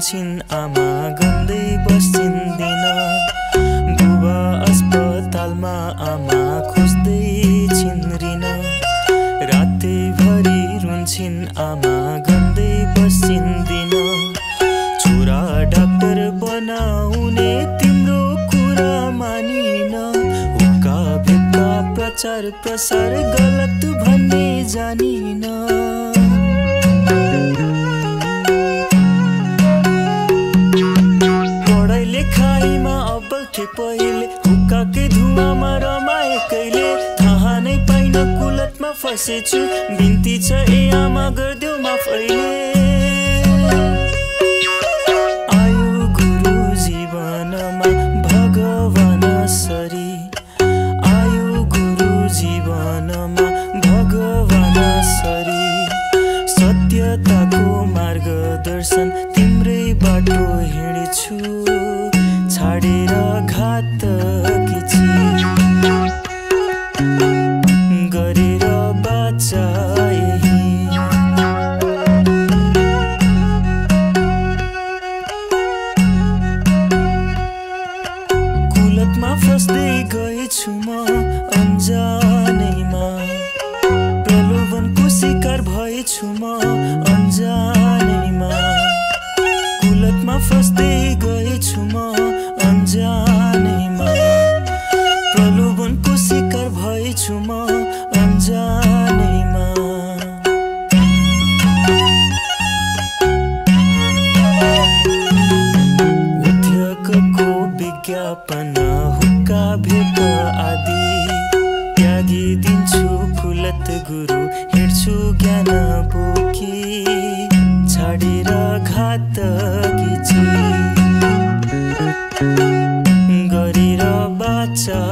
रुन्छिन् आमा गन्दै बस्छिन् दिन बुबा अस्पतालमा आमा खोज्दै छिन् रिन रातैभरि रुन्छिन् आमा गन्दै बस्छिन् दिन छोरा डाक्टर बनाउने तिम्रो कुरा मानिन हुक्का भेक्का प्रचार प्रसार गलत भन्ने जानिन पढाइ लेखाइमा अब्बल थिए पहिले हुक्काकै धुवामा रमाए कहिले थाहा नै पाइन कुलतमा फसेछु बिन्ती छ ए आमा गर्देऊ माफ अहिले मार्गदर्शन तिम्रै बाटो हिँड्छु छाडेर घातकी चिज गरेर बाचाए कुलतमा फस्दै गएछु म अन्जानैमा प्रलोभनको शिकार भएछु म अन्जानैमा कुलतमा फस्दै गएछु म अन्जानैमा प्रलोभनको शिकार भएछु म अन्जानैमा उद्योगको विज्ञापन हुक्का भेट आदि त्यागिदिन्छु कुलत गुरु हिँड्छु ज्ञान बोकी छाडेर घातकी चिज गरेर बाचा